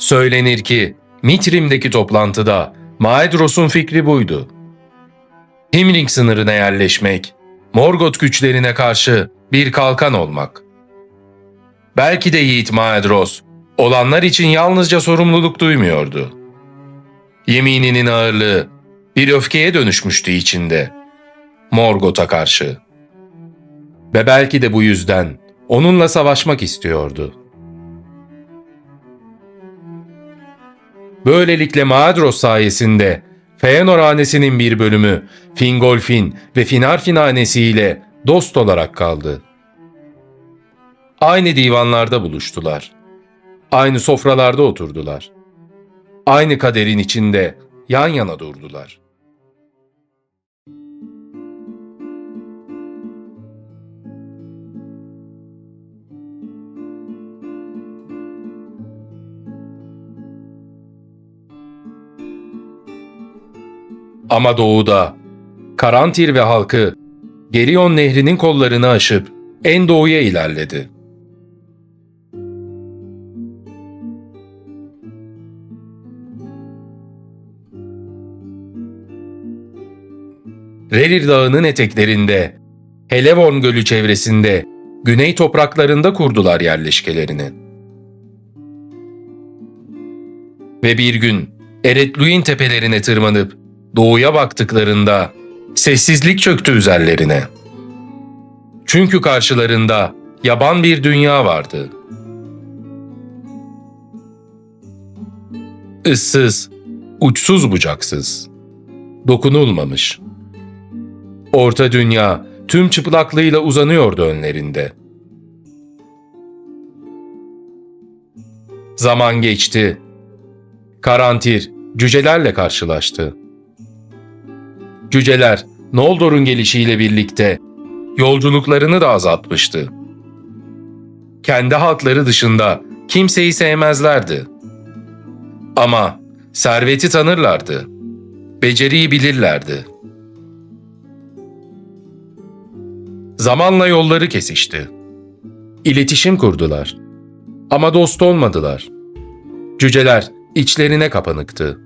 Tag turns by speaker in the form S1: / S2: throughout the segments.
S1: Söylenir ki Mitrim'deki toplantıda Maedros'un fikri buydu. Himring sınırına yerleşmek, Morgoth güçlerine karşı bir kalkan olmak. Belki de Yiğit Maedros, olanlar için yalnızca sorumluluk duymuyordu. Yemininin ağırlığı bir öfkeye dönüşmüştü içinde, Morgoth'a karşı. Ve belki de bu yüzden onunla savaşmak istiyordu. Böylelikle Maedhros sayesinde Fëanor hanesinin bir bölümü Fingolfin ve Finarfin hanesiyle dost olarak kaldı. Aynı divanlarda buluştular. Aynı sofralarda oturdular. Aynı kaderin içinde yan yana durdular. Ama doğuda Caranthir ve halkı Geryon Nehri'nin kollarını aşıp en doğuya ilerledi. Rerir Dağı'nın eteklerinde, Hellevorn Gölü çevresinde, güney topraklarında kurdular yerleşkelerini. Ve bir gün Eretluin tepelerine tırmanıp doğuya baktıklarında sessizlik çöktü üzerlerine. Çünkü karşılarında yaban bir dünya vardı. Issız, uçsuz bucaksız, dokunulmamış. Orta dünya tüm çıplaklığıyla uzanıyordu önlerinde. Zaman geçti. Caranthir cücelerle karşılaştı. Cüceler Noldor'un gelişiyle birlikte yolculuklarını da azaltmıştı. Kendi halkları dışında kimseyi sevmezlerdi. Ama serveti tanırlardı. Beceriyi bilirlerdi. Zamanla yolları kesişti. İletişim kurdular. Ama dost olmadılar. Cüceler içlerine kapanıktı.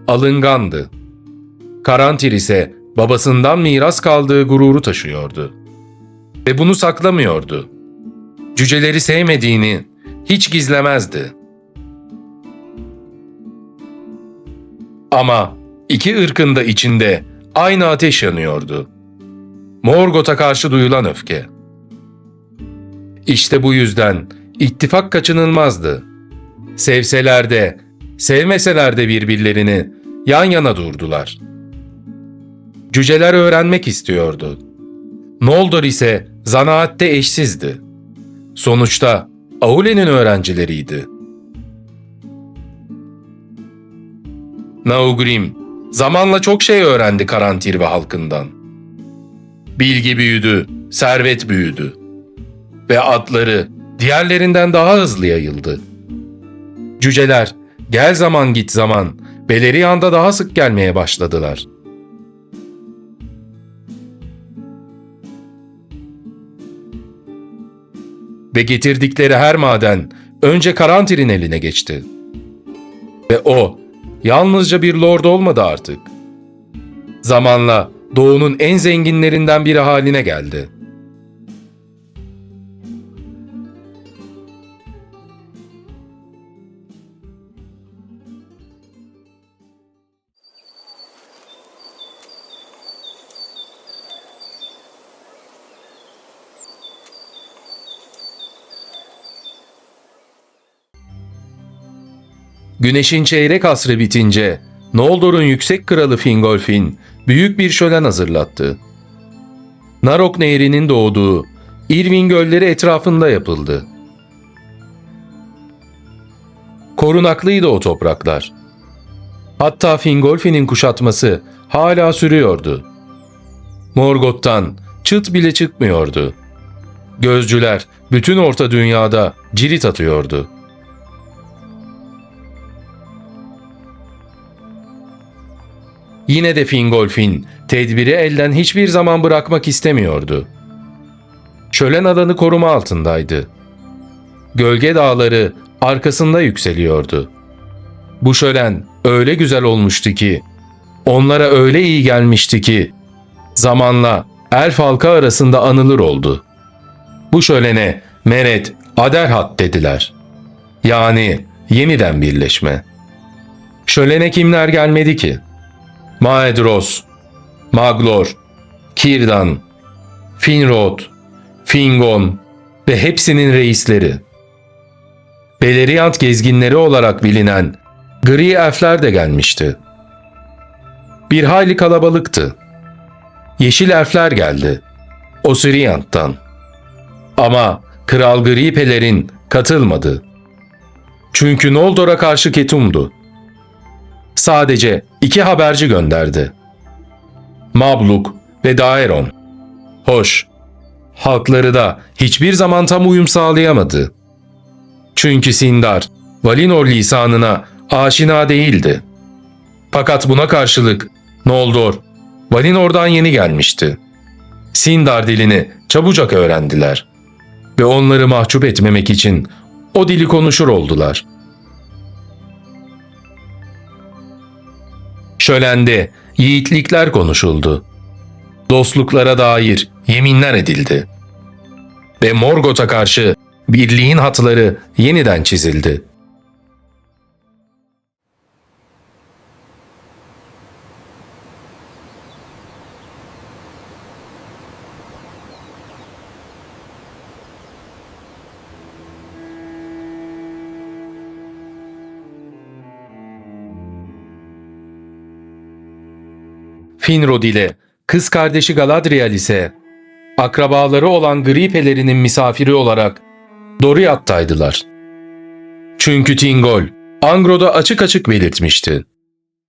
S1: Alıngandı. Caranthir ise babasından miras kaldığı gururu taşıyordu. Ve bunu saklamıyordu. Cüceleri sevmediğini hiç gizlemezdi. Ama iki ırkın da içinde aynı ateş yanıyordu. Morgoth'a karşı duyulan öfke. İşte bu yüzden ittifak kaçınılmazdı. Sevseler de, sevmeseler de birbirlerini yan yana durdular. Cüceler öğrenmek istiyordu. Noldor ise zanaatte eşsizdi. Sonuçta Aule'nin öğrencileriydi. Naugrim zamanla çok şey öğrendi Caranthir ve halkından. Bilgi büyüdü, servet büyüdü. Ve adları diğerlerinden daha hızlı yayıldı. Cüceler gel zaman git zaman Beleriand'a daha sık gelmeye başladılar. Ve getirdikleri her maden önce Caranthir'in eline geçti. Ve o yalnızca bir lord olmadı artık. Zamanla Doğu'nun en zenginlerinden biri haline geldi. Güneşin çeyrek asrı bitince Noldor'un yüksek kralı Fingolfin büyük bir şölen hazırlattı. Narok Nehri'nin doğduğu Irvin gölleri etrafında yapıldı. Korunaklıydı o topraklar. Hatta Fingolfin'in kuşatması hala sürüyordu. Morgoth'tan çıt bile çıkmıyordu. Gözcüler bütün orta dünyada cirit atıyordu. Yine de Fingolfin tedbiri elden hiçbir zaman bırakmak istemiyordu. Şölen alanı koruma altındaydı. gölge dağları arkasında yükseliyordu. Bu şölen öyle güzel olmuştu ki, onlara öyle iyi gelmişti ki, zamanla elf halkı arasında anılır oldu. Bu şölene Meret Aderhat dediler. Yani yeniden birleşme. Şölene kimler gelmedi ki? Maedhros, Maglor, Círdan, Finrod, Fingon ve hepsinin reisleri. Beleriand gezginleri olarak bilinen gri elfler de gelmişti. Bir hayli kalabalıktı. Yeşil elfler geldi. Osiriand'dan. Ama Kral Gripelerin katılmadı. Çünkü Noldor'a karşı ketumdu. Sadece 2 haberci gönderdi. Mabluk ve Daeron. Hoş, halkları da hiçbir zaman tam uyum sağlayamadı. Çünkü Sindar, Valinor lisanına aşina değildi. Fakat buna karşılık Noldor, Valinor'dan yeni gelmişti. Sindar dilini çabucak öğrendiler ve onları mahcup etmemek için o dili konuşur oldular. Şölende yiğitlikler konuşuldu. Dostluklara dair yeminler edildi. Ve Morgoth'a karşı birliğin hatları yeniden çizildi. Finrod ile kız kardeşi Galadriel ise akrabaları olan Gripelerinin misafiri olarak Doriath'taydılar. Çünkü Thingol, Angro'da açık açık belirtmişti.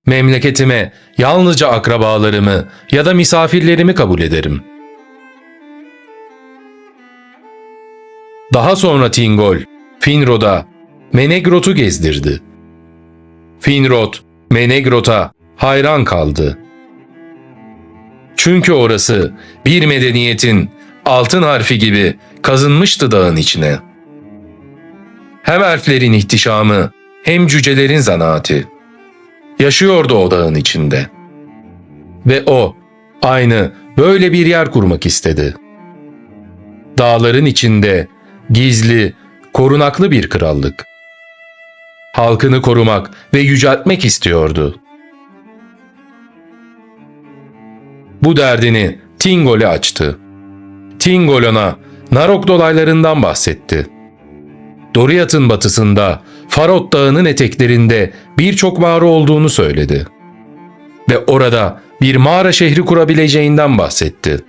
S1: Memleketime yalnızca akrabalarımı ya da misafirlerimi kabul ederim. Daha sonra Thingol, Finrod'a Menegroth'u gezdirdi. Finrod, Menegroth'a hayran kaldı. Çünkü orası bir medeniyetin altın harfi gibi kazınmıştı dağın içine. Hem elflerin ihtişamı hem cücelerin zanaati. Yaşıyordu o dağın içinde. Ve o aynı böyle bir yer kurmak istedi. Dağların içinde gizli, korunaklı bir krallık. Halkını korumak ve yüceltmek istiyordu. Bu derdini Thingol'e açtı. Thingol ona Narok dolaylarından bahsetti. Doriath'ın batısında, Farod Dağı'nın eteklerinde birçok mağara olduğunu söyledi. Ve orada bir mağara şehri kurabileceğinden bahsetti.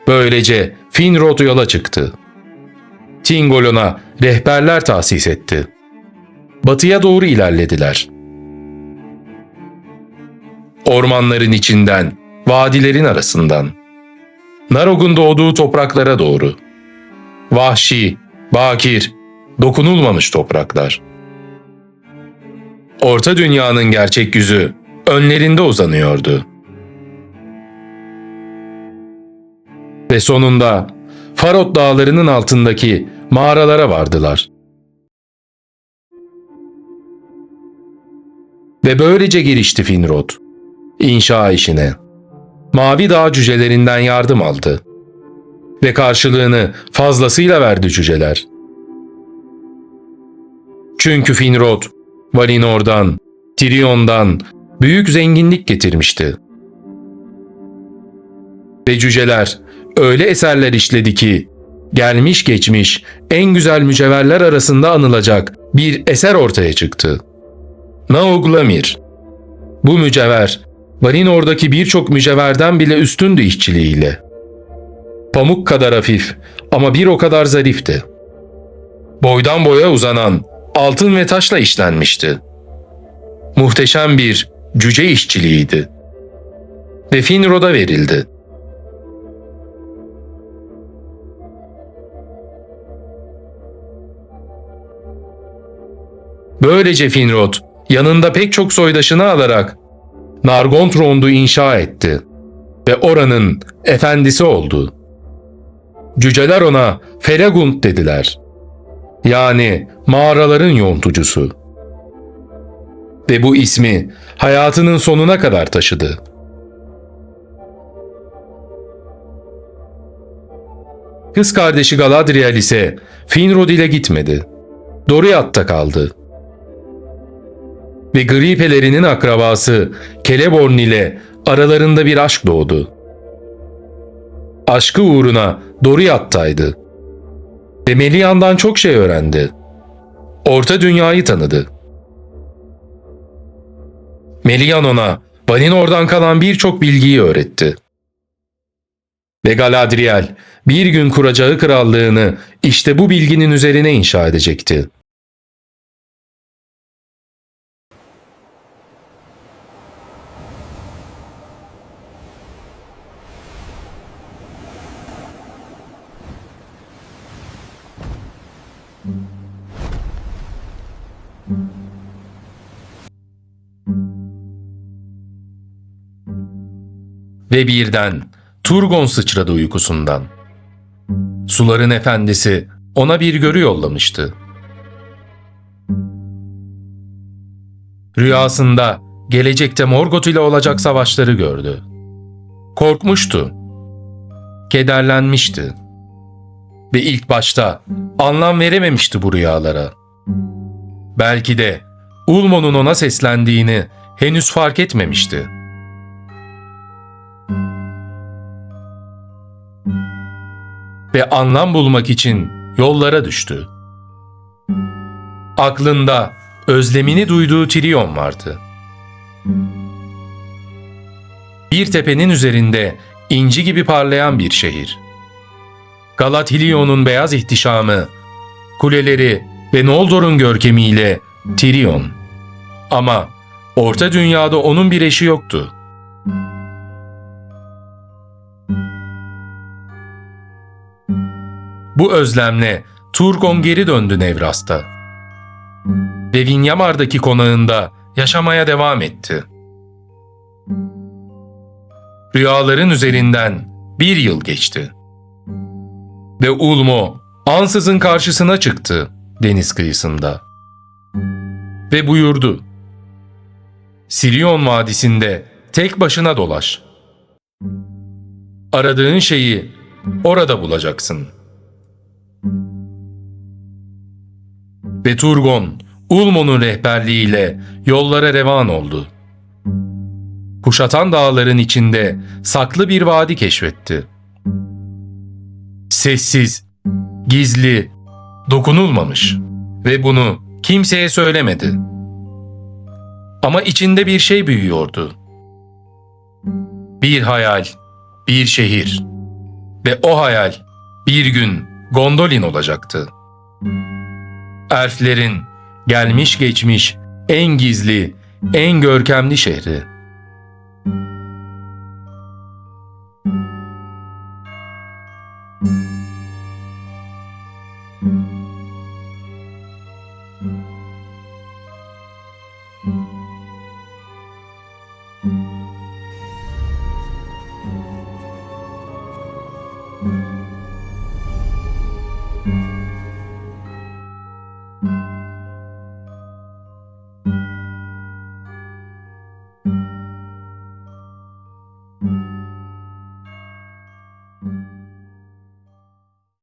S1: Böylece Finrod yola çıktı. Thingol ona rehberler tahsis etti. Batıya doğru ilerlediler. Ormanların içinden, vadilerin arasından, Narog'un doğduğu topraklara doğru. Vahşi, bakir, dokunulmamış topraklar. Orta Dünya'nın gerçek yüzü önlerinde uzanıyordu. Ve sonunda Farod dağlarının altındaki mağaralara vardılar. Ve böylece girişti Finrod İnşa işine. Mavi Dağ cücelerinden yardım aldı. Ve karşılığını fazlasıyla verdi cüceler. Çünkü Finrod, Valinor'dan, Tirion'dan büyük zenginlik getirmişti. Ve cüceler öyle eserler işledi ki, gelmiş geçmiş en güzel mücevherler arasında anılacak bir eser ortaya çıktı. Nauglamir. Bu mücevher, Valinor'daki birçok mücevherden bile üstündü işçiliğiyle. Pamuk kadar hafif ama bir o kadar zarifti. Boydan boya uzanan altın ve taşla işlenmişti. Muhteşem bir cüce işçiliğiydi. Ve Finrod'a verildi. Böylece Finrod yanında pek çok soydaşını alarak Nargothrond'u inşa etti ve oranın efendisi oldu. Cüceler ona Feregund dediler. Yani mağaraların yontucusu. Ve bu ismi hayatının sonuna kadar taşıdı. Kız kardeşi Galadriel ise Finrod ile gitmedi. Doriath'ta kaldı. Ve Gripelerinin akrabası Celeborn ile aralarında bir aşk doğdu. Aşkı uğruna Doriath'taydı. Ve Melian'dan çok şey öğrendi. Orta Dünya'yı tanıdı. Melian ona Valinor'dan kalan birçok bilgiyi öğretti. Ve Galadriel bir gün kuracağı krallığını işte bu bilginin üzerine inşa edecekti. Ve birden Turgon sıçradı uykusundan. Suların efendisi ona bir görü yollamıştı. Rüyasında gelecekte Morgoth ile olacak savaşları gördü. Korkmuştu. Kederlenmişti. Ve ilk başta anlam verememişti bu rüyalara. Belki de Ulmo'nun ona seslendiğini henüz fark etmemişti. Ve anlam bulmak için yollara düştü. Aklında özlemini duyduğu Tirion vardı. Bir tepenin üzerinde inci gibi parlayan bir şehir. Galathilion'un beyaz ihtişamı, kuleleri ve Noldor'un görkemiyle Tirion. Ama Orta Dünya'da onun bir eşi yoktu. Bu özlemle Turgon geri döndü Nevras'ta. Ve Vinyamar'daki konağında yaşamaya devam etti. Rüyaların üzerinden bir yıl geçti. Ve Ulmo ansızın karşısına çıktı deniz kıyısında. Ve buyurdu: Sirion Vadisi'nde tek başına dolaş. Aradığın şeyi orada bulacaksın. Ve Turgon, Ulmo'nun rehberliğiyle yollara revan oldu. Kuşatan dağların içinde saklı bir vadi keşfetti. Sessiz, gizli, dokunulmamış ve bunu kimseye söylemedi. Ama içinde bir şey büyüyordu. Bir hayal, bir şehir ve o hayal bir gün Gondolin olacaktı. Elflerin gelmiş geçmiş en gizli, en görkemli şehri.